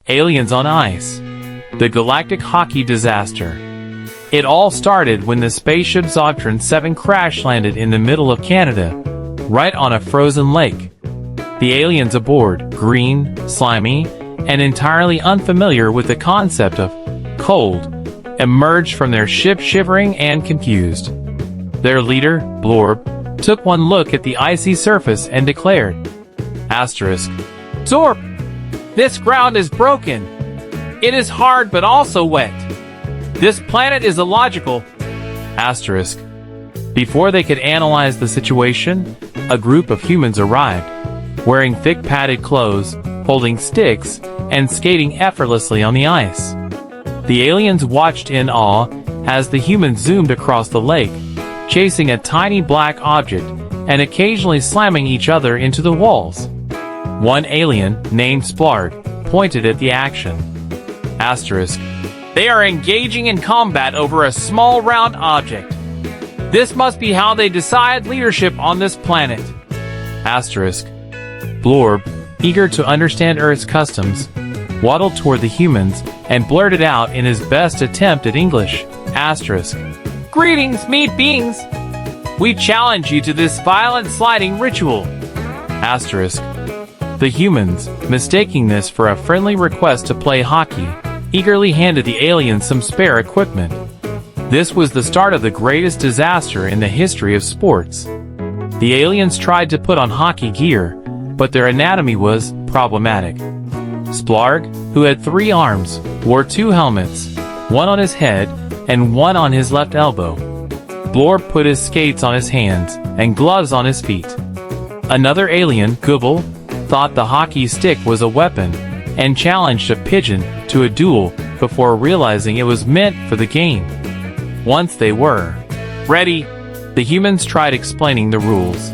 Aliens on Ice. The Galactic Hockey Disaster. It all started when the spaceship Zogtron 7 crash-landed in the middle of Canada, right on a frozen lake. The aliens aboard, green, slimy, and entirely unfamiliar with the concept of cold, emerged from their ship shivering and confused. Their leader, Blorb, took one look at the icy surface and declared, "Zorp, this ground is broken. It is hard but also wet. This planet is illogical." Before they could analyze the situation, a group of humans arrived, wearing thick padded clothes, holding sticks, and skating effortlessly on the ice. The aliens watched in awe as the humans zoomed across the lake, chasing a tiny black object and occasionally slamming each other into the walls. One alien, named Splarg, pointed at the action. "They are engaging in combat over a small round object. This must be how they decide leadership on this planet." Blorb, eager to understand Earth's customs, waddled toward the humans and blurted out in his best attempt at English, "Greetings, meat beings! We challenge you to this violent sliding ritual." The humans, mistaking this for a friendly request to play hockey, eagerly handed the aliens some spare equipment. This was the start of the greatest disaster in the history of sports. The aliens tried to put on hockey gear, but their anatomy was problematic. Splarg, who had 3 arms, wore 2 helmets, one on his head and one on his left elbow. Blorb put his skates on his hands and gloves on his feet. Another alien, Gubble, thought the hockey stick was a weapon and challenged a pigeon to a duel before realizing it was meant for the game. Once they were ready, the humans tried explaining the rules.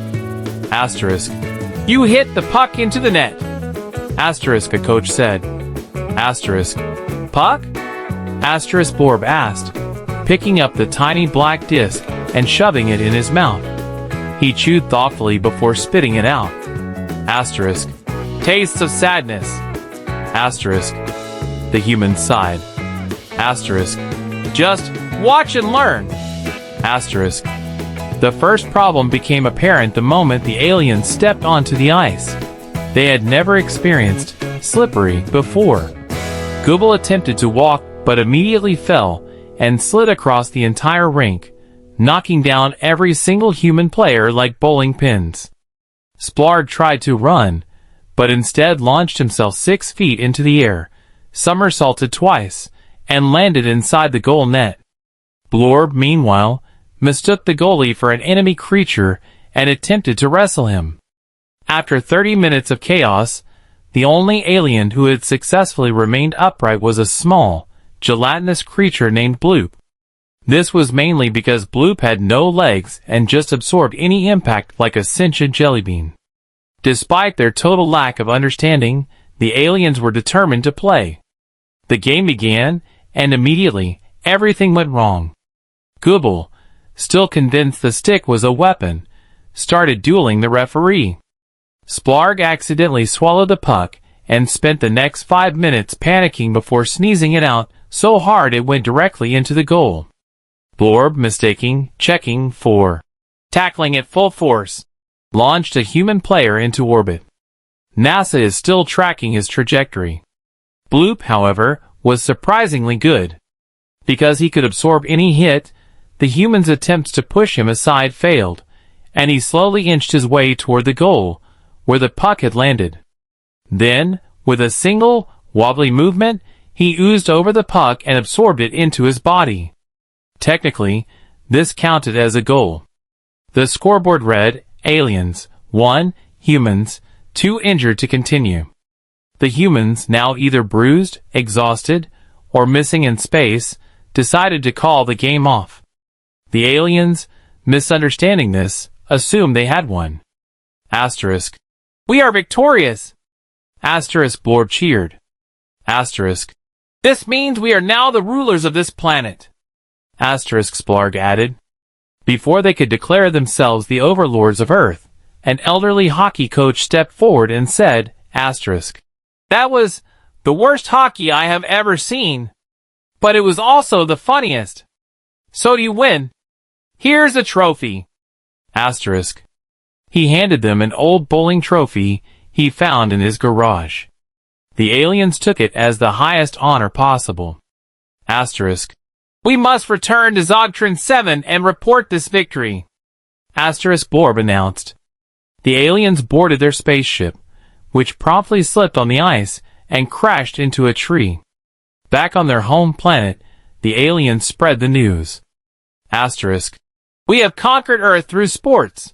"You hit the puck into the net," a coach said. "Puck?" Blorb asked, picking up the tiny black disc and shoving it in his mouth. He chewed thoughtfully before spitting it out. "Tastes of sadness." The humans sighed. "Just watch and learn." The first problem became apparent the moment the aliens stepped onto the ice. They had never experienced slippery before. Gubble attempted to walk but immediately fell and slid across the entire rink, knocking down every single human player like bowling pins. Splarg tried to run, but instead launched himself 6 feet into the air, somersaulted twice, and landed inside the goal net. Blorb, meanwhile, mistook the goalie for an enemy creature and attempted to wrestle him. After 30 minutes of chaos, the only alien who had successfully remained upright was a small, gelatinous creature named Bloop. This was mainly because Bloop had no legs and just absorbed any impact like a sentient jelly bean. Despite their total lack of understanding, the aliens were determined to play. The game began, and immediately, everything went wrong. Gubble, still convinced the stick was a weapon, started dueling the referee. Splarg accidentally swallowed the puck and spent the next 5 minutes panicking before sneezing it out so hard it went directly into the goal. Blorb, checking for tackling at full force, launched a human player into orbit. NASA is still tracking his trajectory. Bloop, however, was surprisingly good. Because he could absorb any hit, the humans' attempts to push him aside failed, and he slowly inched his way toward the goal, where the puck had landed. Then, with a single, wobbly movement, he oozed over the puck and absorbed it into his body. Technically, this counted as a goal. The scoreboard read, aliens, 1, humans, 2 injured to continue. The humans, now either bruised, exhausted, or missing in space, decided to call the game off. The aliens, misunderstanding this, assumed they had won. "We are victorious!" Blorb cheered. "This means we are now the rulers of this planet," Splarg added. Before they could declare themselves the overlords of Earth, an elderly hockey coach stepped forward and said, "That was The worst hockey I have ever seen. But it was also the funniest. So do you win? Here's a trophy. Asterisk. He handed them an old bowling trophy he found in his garage. The aliens took it as the highest honor possible. Asterisk. We must return to Zogtron 7 and report this victory. Asterisk Blorb announced. The aliens boarded their spaceship, which promptly slipped on the ice and crashed into a tree. Back on their home planet, the aliens spread the news. Asterisk. We have conquered Earth through sports.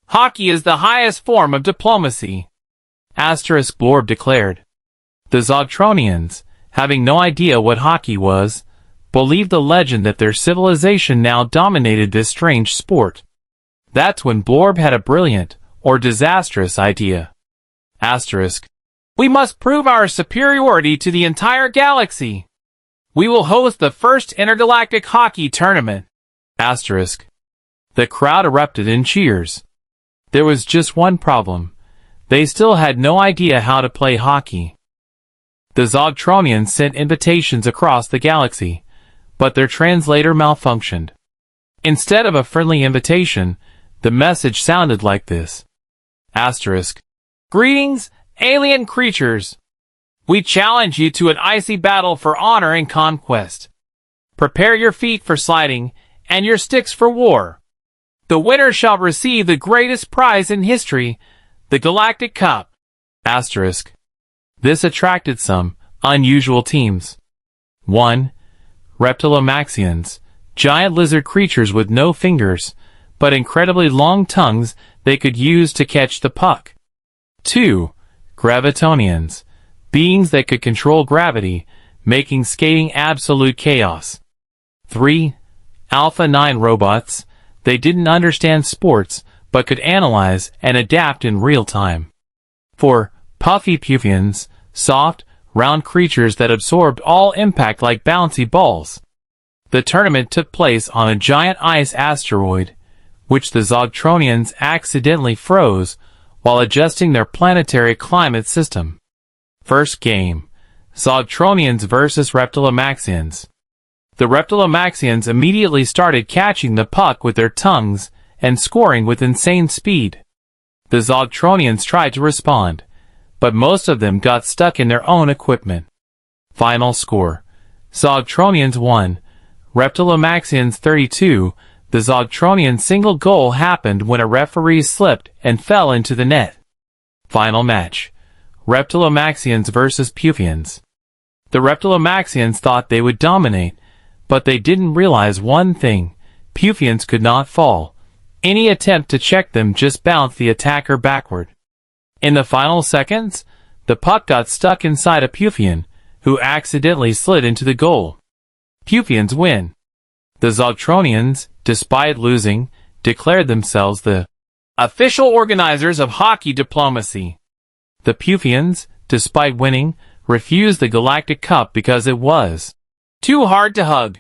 Hockey is the highest form of diplomacy. Asterisk Blorb declared. The Zogtronians, having no idea what hockey was, believed the legend that their civilization now dominated this strange sport. That's when Blorb had a brilliant, or disastrous idea. Asterisk. We must prove our superiority to the entire galaxy. We will host the first intergalactic hockey tournament. Asterisk. The crowd erupted in cheers. There was just one problem. They still had no idea how to play hockey. The Zogtronians sent invitations across the galaxy, but their translator malfunctioned. Instead of a friendly invitation, the message sounded like this. Asterisk. Greetings, alien creatures. We challenge you to an icy battle for honor and conquest. Prepare your feet for sliding, and your sticks for war. The winner shall receive the greatest prize in history, the Galactic Cup. Asterisk. This attracted some unusual teams. 1. Reptilomaxians, giant lizard creatures with no fingers, but incredibly long tongues they could use to catch the puck. 2. Gravitonians, beings that could control gravity, making skating absolute chaos. 3. Alpha 9 robots, they didn't understand sports, but could analyze and adapt in real time. 4. Puffy Puffians, soft, round creatures that absorbed all impact like bouncy balls. The tournament took place on a giant ice asteroid, which the Zogtronians accidentally froze while adjusting their planetary climate system. First game, Zogtronians versus Reptilomaxians. The Reptilomaxians immediately started catching the puck with their tongues and scoring with insane speed. The Zogtronians tried to respond, but most of them got stuck in their own equipment. Final score. Zogtronians 1, Reptilomaxians 32. The Zogtronian single goal happened when a referee slipped and fell into the net. Final match. Reptilomaxians versus Puffians. The Reptilomaxians thought they would dominate, but they didn't realize one thing. Puffians could not fall. Any attempt to check them just bounced the attacker backward. In the final seconds, the puck got stuck inside a Puffian, who accidentally slid into the goal. Puffians win. The Zogtronians, despite losing, declared themselves the official organizers of hockey diplomacy. The Puffians, despite winning, refused the Galactic Cup because it was too hard to hug.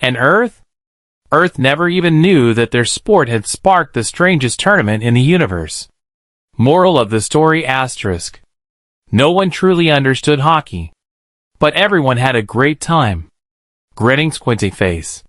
And Earth? Earth never even knew that their sport had sparked the strangest tournament in the universe. Moral of the story asterisk. No one truly understood hockey. But everyone had a great time. Grinning squinty face.